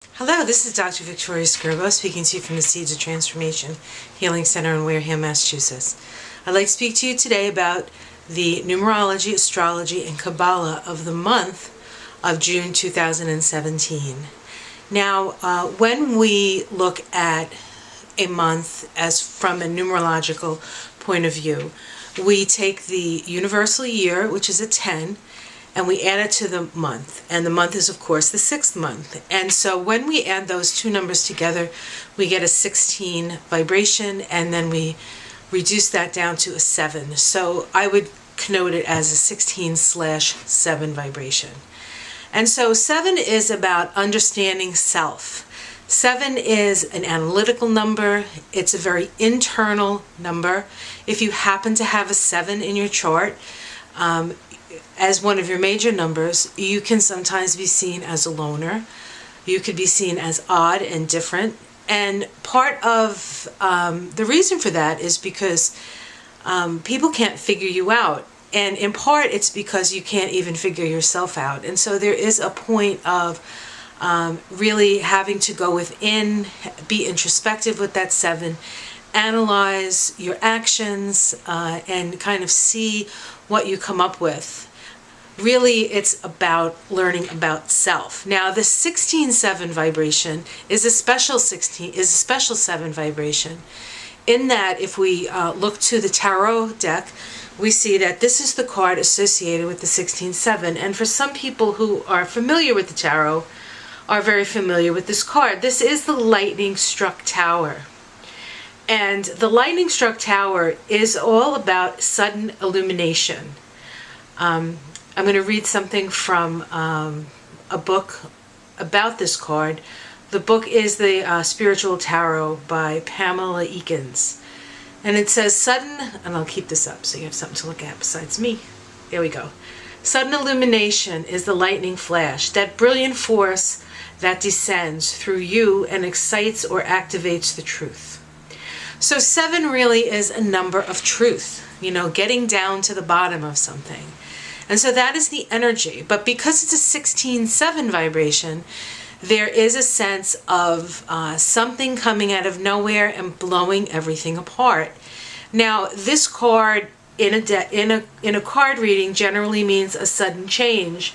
Hello, this is Dr. Victoria Skirbo speaking to you from the Seeds of Transformation Healing Center in Wareham, Massachusetts. I'd like to speak to you today about the numerology, astrology, and Kabbalah of the month of June 2017. Now, when we look at a month as from a numerological point of view, we take the universal year, which is a 10, and we add it to the month. And the month is, of course, the 6th month. And so when we add those two numbers together, we get a 16 vibration, and then we reduce that down to a 7. So I would connote it as a 16/7 vibration. And so 7 is about understanding self. 7 is an analytical number. It's a very internal number. If you happen to have a 7 in your chart, as one of your major numbers, you can sometimes be seen as a loner. You could be seen as odd and different. And part of the reason for that is because people can't figure you out. And in part, it's because you can't even figure yourself out. And so there is a point of really having to go within, be introspective with that 7, analyze your actions, and kind of see what you come up with. Really, it's about learning about self. Now, the 16/7 vibration is a special 7 vibration. In that, if we look to the tarot deck, we see that this is the card associated with the 16/7. And for some people who are familiar with the tarot, are very familiar with this card. This is the lightning struck tower. And the lightning struck tower is all about sudden illumination. I'm going to read something from a book about this card. The book is the Spiritual Tarot by Pamela Eakins. And it says sudden, and I'll keep this up so you have something to look at besides me. There we go. Sudden illumination is the lightning flash, that brilliant force that descends through you and excites or activates the truth. So 7 really is a number of truth, getting down to the bottom of something. And so that is the energy. But because it's a 16/7 vibration, there is a sense of something coming out of nowhere and blowing everything apart. Now, this card in a card reading generally means a sudden change.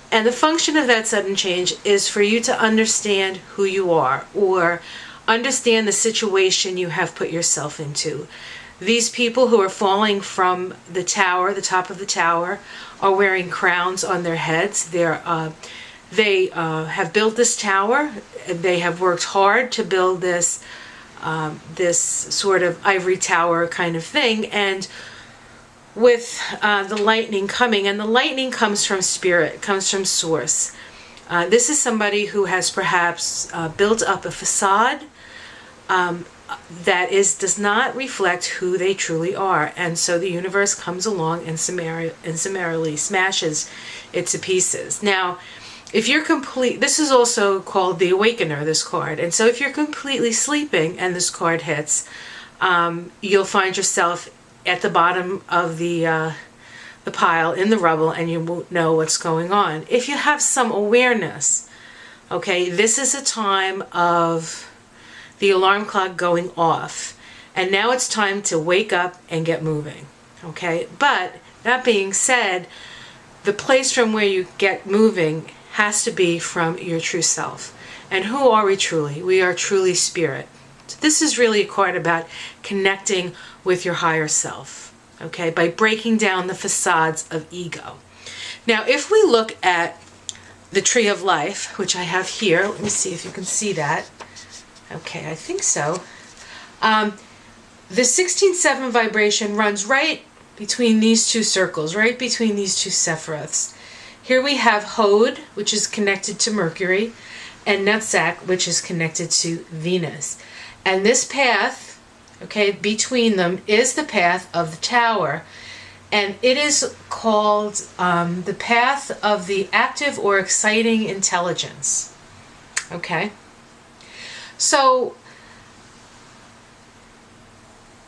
And the function of that sudden change is for you to understand who you are, or understand the situation you have put yourself into. These people who are falling from the tower, the top of the tower, are wearing crowns on their heads. They have built this tower. They have worked hard to build this sort of ivory tower kind of thing. And with the lightning coming, and the lightning comes from spirit, comes from source. This is somebody who has perhaps built up a facade that does not reflect who they truly are. And so the universe comes along and summarily smashes it to pieces. Now, if you're this is also called the Awakener, this card. And so if you're completely sleeping and this card hits, you'll find yourself at the bottom of the pile in the rubble, and you won't know what's going on. If you have some awareness, okay, this is a time of the alarm clock going off, and now it's time to wake up and get moving, okay? But that being said, the place from where you get moving has to be from your true self. And who are we truly? We are truly spirit. So this is really a card about connecting with your higher self, okay, by breaking down the facades of ego. Now, if we look at the Tree of Life, which I have here, let me see if you can see that. Okay, I think so. The 16/7 vibration runs right between these two circles, right between these two sephiroths. Here we have Hod, which is connected to Mercury, and Netzach, which is connected to Venus. And this path, okay, between them is the path of the tower. And it is called the path of the active or exciting intelligence. Okay? So,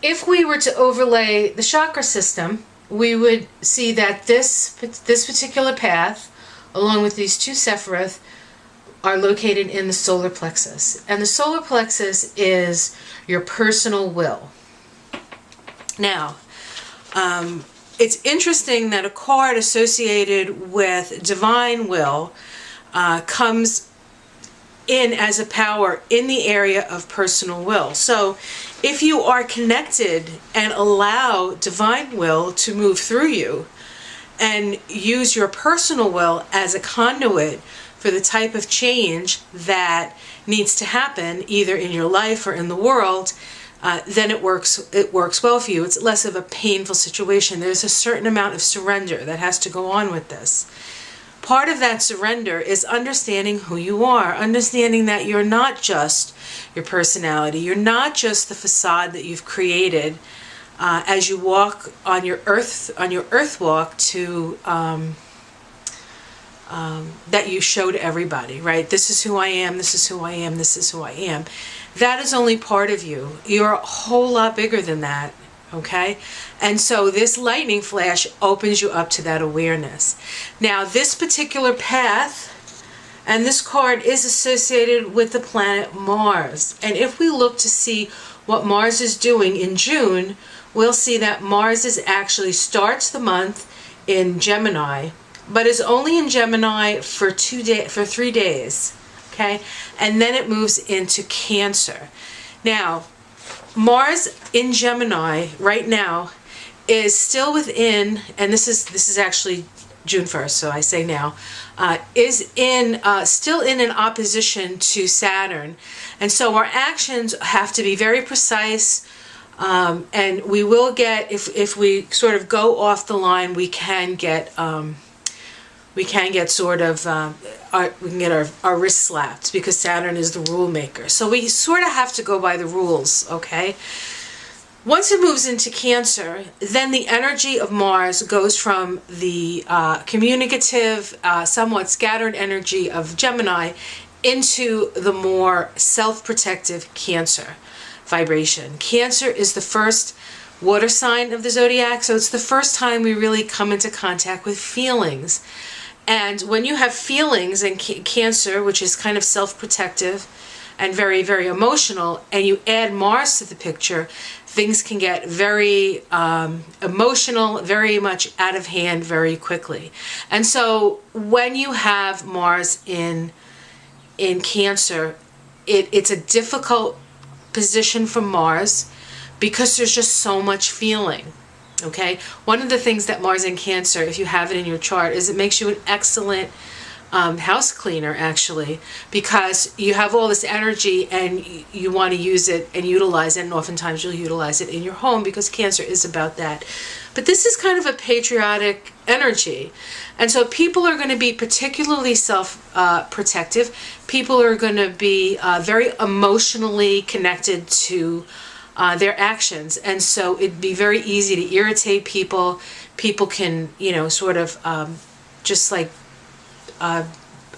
if we were to overlay the chakra system, we would see that this particular path, along with these two Sephiroth, are located in the solar plexus. And the solar plexus is your personal will. Now, it's interesting that a card associated with divine will comes in as a power in the area of personal will. So if you are connected and allow divine will to move through you and use your personal will as a conduit for the type of change that needs to happen either in your life or in the world, then it works well for you. It's less of a painful situation. There's a certain amount of surrender that has to go on with this. Part of that surrender is understanding who you are, understanding that you're not just your personality, you're not just the facade that you've created as you walk on your earth walk to that you show to everybody, right? This is who I am, this is who I am, this is who I am. That is only part of you. You're a whole lot bigger than that, okay? And so this lightning flash opens you up to that awareness. Now, this particular path and this card is associated with the planet Mars. And if we look to see what Mars is doing in June, we'll see that Mars is actually starts the month in Gemini, but is only in Gemini for 3 days, okay? And then it moves into Cancer. Now, Mars in Gemini right now is still within, and this is actually June 1st, so I say now, is in still in an opposition to Saturn. And so our actions have to be very precise, and we will get, if we sort of go off the line, we can get sort of we can get our wrists slapped because Saturn is the rule maker. So we sort of have to go by the rules, okay? Once it moves into Cancer, then the energy of Mars goes from the communicative, somewhat scattered energy of Gemini into the more self-protective Cancer vibration. Cancer is the first water sign of the zodiac, so it's the first time we really come into contact with feelings. And when you have feelings in Cancer, which is kind of self-protective and very, very emotional, and you add Mars to the picture, things can get very emotional, very much out of hand very quickly. And so when you have Mars in Cancer, it's a difficult position for Mars because there's just so much feeling. Okay, one of the things that Mars in Cancer, if you have it in your chart, is it makes you an excellent house cleaner, actually, because you have all this energy and you want to use it and utilize it, and oftentimes you'll utilize it in your home because Cancer is about that. But this is kind of a patriotic energy, and so people are going to be particularly self-protective. People are going to be very emotionally connected to their actions, and so it'd be very easy to irritate people. People can, sort of just like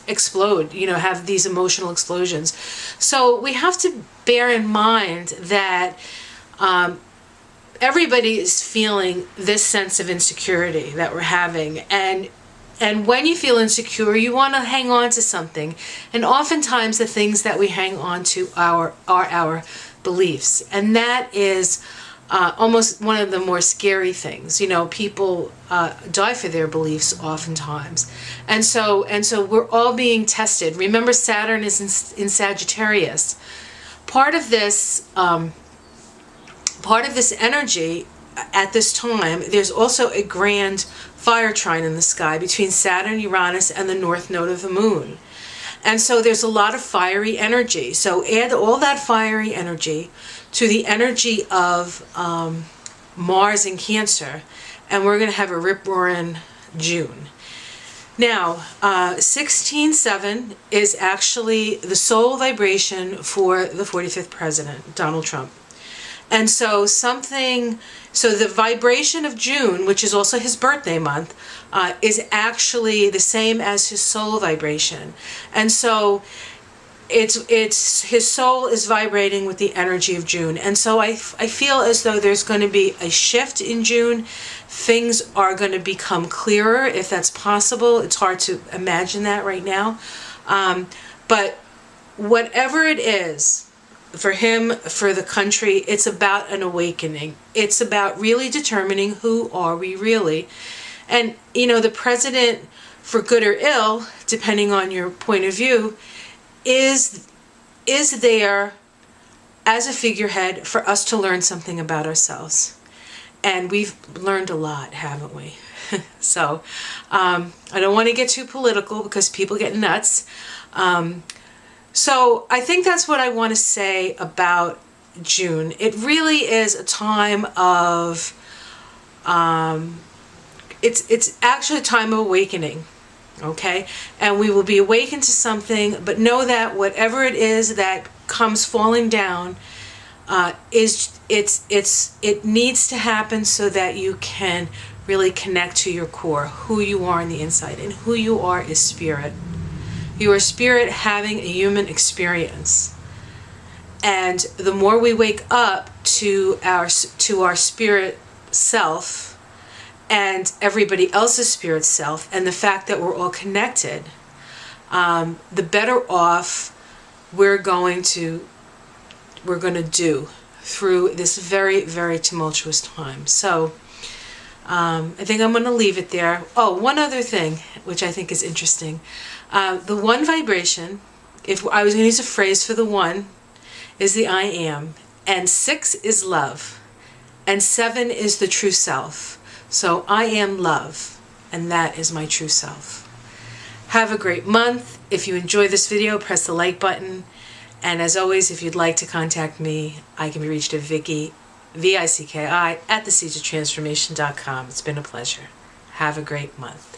explode, have these emotional explosions. So we have to bear in mind that everybody is feeling this sense of insecurity that we're having, and when you feel insecure, you want to hang on to something, and oftentimes the things that we hang on to are our beliefs, and that is almost one of the more scary things. People die for their beliefs oftentimes, and so we're all being tested. Remember, Saturn is in Sagittarius. Part of this energy at this time, there's also a grand fire trine in the sky between Saturn, Uranus, and the north node of the moon. And so there's a lot of fiery energy. So add all that fiery energy to the energy of Mars in Cancer, and we're going to have a rip-roaring June. Now, 16-7 is actually the soul vibration for the 45th president, Donald Trump. And so the vibration of June, which is also his birthday month, is actually the same as his soul vibration. And so it's his soul is vibrating with the energy of June. And so I feel as though there's going to be a shift in June. Things are going to become clearer, if that's possible. It's hard to imagine that right now. But whatever it is, for him, for the country, it's about an awakening. It's about really determining who are we really. And, you know, the president, for good or ill, depending on your point of view, is there as a figurehead for us to learn something about ourselves. And we've learned a lot, haven't we? So I don't want to get too political because people get nuts. So I think that's what I want to say about June. It really is a time of, it's actually a time of awakening, okay? And we will be awakened to something, but know that whatever it is that comes falling down, it needs to happen so that you can really connect to your core, who you are on the inside, and who you are is spirit. You are spirit having a human experience. And the more we wake up to our spirit self and everybody else's spirit self, and the fact that we're all connected, the better off we're going to do through this very, very tumultuous time. So I think I'm going to leave it there. Oh, one other thing, which I think is interesting. The one vibration, if I was going to use a phrase for the one, is the I am. And 6 is love. And 7 is the true self. So I am love. And that is my true self. Have a great month. If you enjoyed this video, press the like button. And as always, if you'd like to contact me, I can be reached at Vicki, Vicki, at theseedsoftransformation.com. It's been a pleasure. Have a great month.